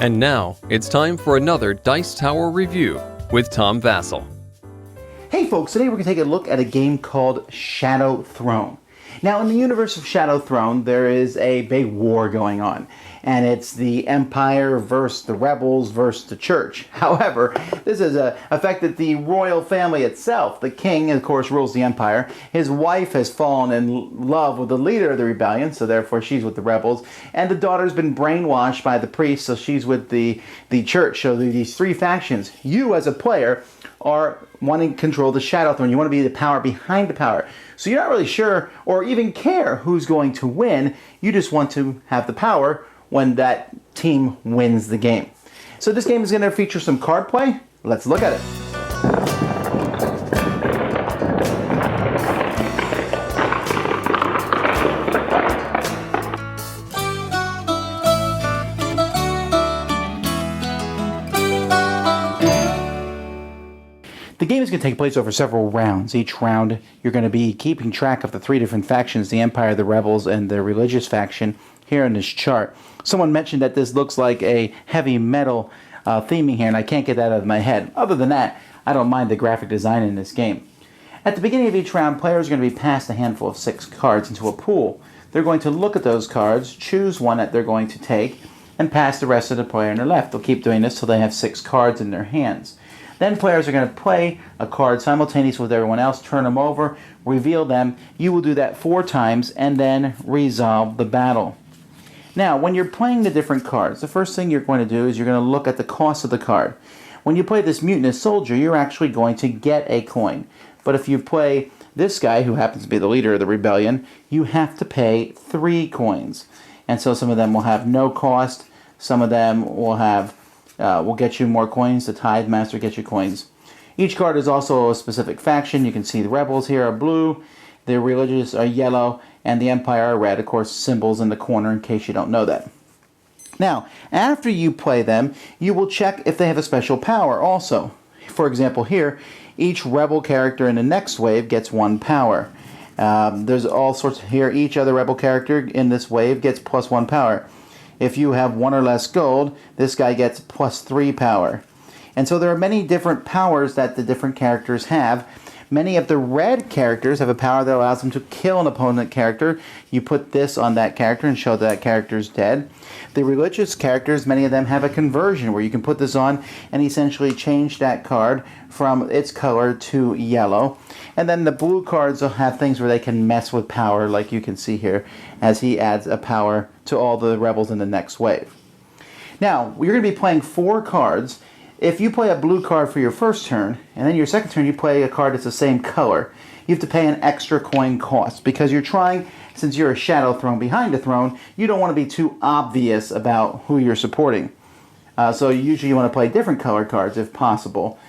And now, it's time for another Dice Tower review with Tom Vasel. Hey folks, today we're going to take a look at a game called Shadow Throne. Now, in the universe of Shadow Throne, there is a big war going on, and it's the Empire versus the Rebels versus the Church. However, this has affected the royal family itself. The king, of course, rules the Empire. His wife has fallen in love with the leader of the rebellion, so therefore she's with the Rebels. And the daughter's been brainwashed by the priest, so she's with the Church. So these three factions. You, as a player, are wanting to control the Shadow Throne. You want to be the power behind the power. So you're not really sure or even care who's going to win. You just want to have the power when that team wins the game. So this game is going to feature some card play. Let's look at it. The game is going to take place over several rounds. Each round, you're going to be keeping track of the three different factions, the Empire, the Rebels, and the religious faction here in this chart. Someone mentioned that this looks like a heavy metal theming here, and I can't get that out of my head. Other than that, I don't mind the graphic design in this game. At the beginning of each round, players are going to be passed a handful of 6 cards into a pool. They're going to look at those cards, choose one that they're going to take, and pass the rest of the player on their left. They'll keep doing this till they have 6 cards in their hands. Then players are going to play a card simultaneously with everyone else, turn them over, reveal them. You will do that 4 times and then resolve the battle. Now, when you're playing the different cards, the first thing you're going to do is you're going to look at the cost of the card. When you play this Mutinous Soldier, you're actually going to get a coin. But if you play this guy, who happens to be the leader of the rebellion, you have to pay 3 coins. And so some of them will have no cost, some of them will have will get you more coins. The Tithe Master gets you coins. Each card is also a specific faction. You can see the Rebels here are blue, the Religious are yellow, and the Empire are red. Of course, symbols in the corner in case you don't know that. Now, after you play them, you will check if they have a special power also. For example, here, each Rebel character in the next wave gets 1 power. There's all sorts here. Each other Rebel character in this wave gets +1 power. If you have 1 or less gold, this guy gets +3 power. And so there are many different powers that the different characters have. Many of the red characters have a power that allows them to kill an opponent character. You put this on that character and show that character's dead. The religious characters, many of them have a conversion where you can put this on and essentially change that card from its color to yellow. And then the blue cards will have things where they can mess with power, like you can see here, as he adds a power to all the rebels in the next wave. Now, you're going to be playing 4 cards. If you play a blue card for your first turn, and then your second turn you play a card that's the same color, you have to pay an extra coin cost, because you're trying, since you're a Shadow Throne behind a throne, you don't want to be too obvious about who you're supporting. So usually you want to play different color cards if possible.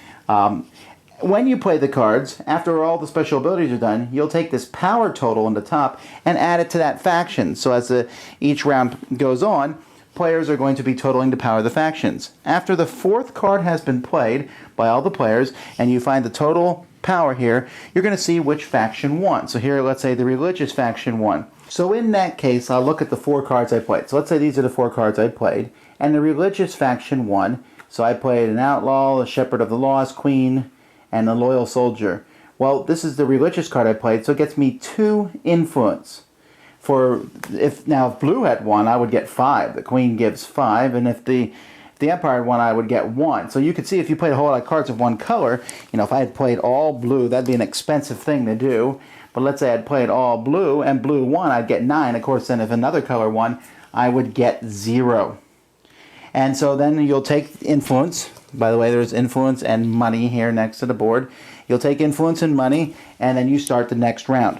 When you play the cards, after all the special abilities are done, you'll take this power total on the top and add it to that faction. So as each round goes on, players are going to be totaling the power of the factions. After the 4th card has been played by all the players, and you find the total power here, you're going to see which faction won. So here, let's say the religious faction won. So in that case, I'll look at the 4 cards I played. So let's say these are the 4 cards I played, and the religious faction won. So I played an outlaw, a shepherd of the lost, queen, and a loyal soldier. Well, this is the religious card I played, so it gets me 2 influence. If blue had won, I would get 5. The queen gives 5, and if the Empire had won, I would get 1. So you could see if you played a whole lot of cards of one color, if I had played all blue, that'd be an expensive thing to do. But let's say I'd played all blue, and blue won, I'd get 9. Of course, then if another color won, I would get 0. And so then you'll take influence. By the way, there's influence and money here next to the board. You'll take influence and money, and then you start the next round.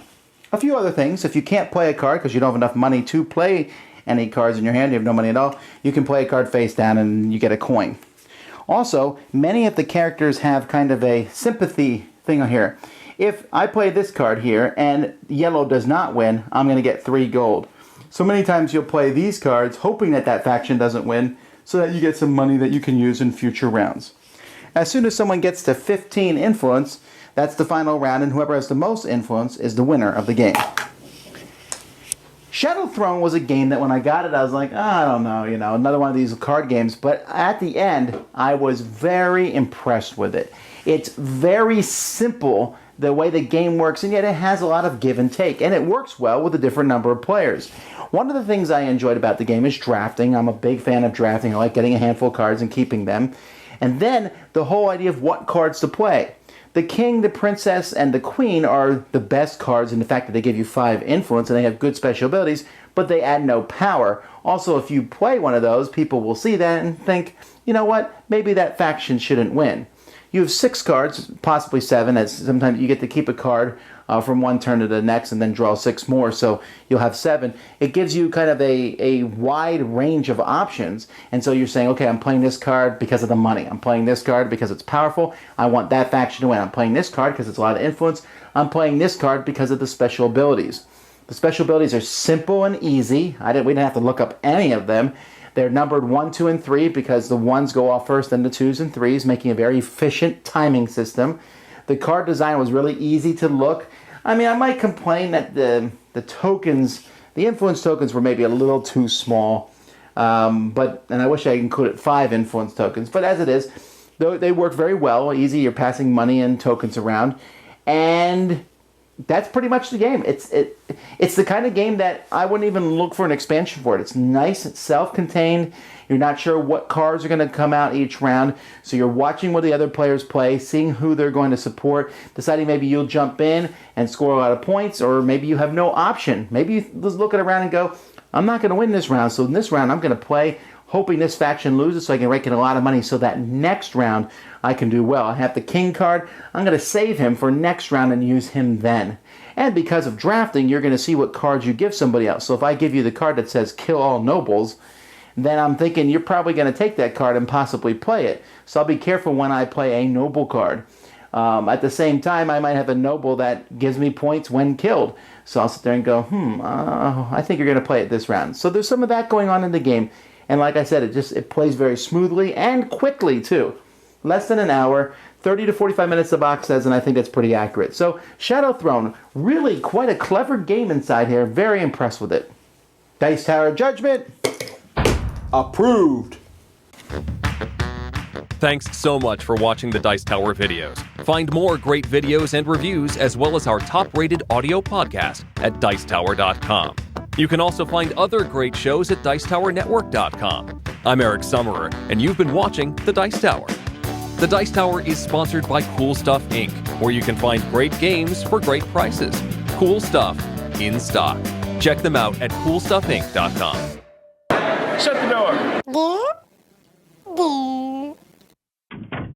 A few other things. If you can't play a card because you don't have enough money to play any cards in your hand, you have no money at all, you can play a card face down and you get a coin. Also, many of the characters have kind of a sympathy thing here. If I play this card here and yellow does not win, I'm going to get 3 gold. So many times you'll play these cards hoping that that faction doesn't win, so that you get some money that you can use in future rounds. As soon as someone gets to 15 influence, that's the final round, and whoever has the most influence is the winner of the game. Shadow Throne was a game that when I got it, I was like, oh, I don't know, another one of these card games. But at the end, I was very impressed with it. It's very simple, the way the game works, and yet it has a lot of give and take. And it works well with a different number of players. One of the things I enjoyed about the game is drafting. I'm a big fan of drafting. I like getting a handful of cards and keeping them. And then the whole idea of what cards to play. The king, the princess, and the queen are the best cards in the fact that they give you 5 influence and they have good special abilities, but they add no power. Also, if you play one of those, people will see that and think, you know what, maybe that faction shouldn't win. You have 6 cards, possibly 7, as sometimes you get to keep a card from one turn to the next and then draw 6 more, so you'll have 7. It gives you kind of a wide range of options, and so you're saying, okay, I'm playing this card because of the money. I'm playing this card because it's powerful. I want that faction to win. I'm playing this card because it's a lot of influence. I'm playing this card because of the special abilities. The special abilities are simple and easy. We didn't have to look up any of them. They're numbered 1, 2, and 3 because the 1s go off first, then the 2s and 3s, making a very efficient timing system. The card design was really easy to look. I mean, I might complain that the tokens, the influence tokens were maybe a little too small, and I wish I included 5 influence tokens, but as it is, they work very well. Easy, you're passing money and tokens around, and that's pretty much the game. It's the kind of game that I wouldn't even look for an expansion for it. It's nice, it's self-contained. You're not sure what cards are going to come out each round, so you're watching what the other players play, seeing who they're going to support, deciding maybe you'll jump in and score a lot of points, or maybe you have no option. Maybe you just look at a round and go, I'm not going to win this round, so in this round I'm going to play hoping this faction loses so I can rake in a lot of money so that next round I can do well. I have the king card. I'm going to save him for next round and use him then. And because of drafting, you're going to see what cards you give somebody else. So if I give you the card that says kill all nobles, then I'm thinking you're probably going to take that card and possibly play it. So I'll be careful when I play a noble card. At the same time, I might have a noble that gives me points when killed. So I'll sit there and go, I think you're going to play it this round. So there's some of that going on in the game. And like I said, it plays very smoothly and quickly too. Less than an hour, 30 to 45 minutes the box says, and I think that's pretty accurate. So Shadow Throne, really quite a clever game inside here. Very impressed with it. Dice Tower Judgment, approved. Thanks so much for watching the Dice Tower videos. Find more great videos and reviews as well as our top-rated audio podcast at Dicetower.com. You can also find other great shows at Dicetowernetwork.com. I'm Eric Summerer, and you've been watching The Dice Tower. The Dice Tower is sponsored by Cool Stuff Inc., where you can find great games for great prices. Cool stuff in stock. Check them out at CoolStuffInc.com. Shut the door.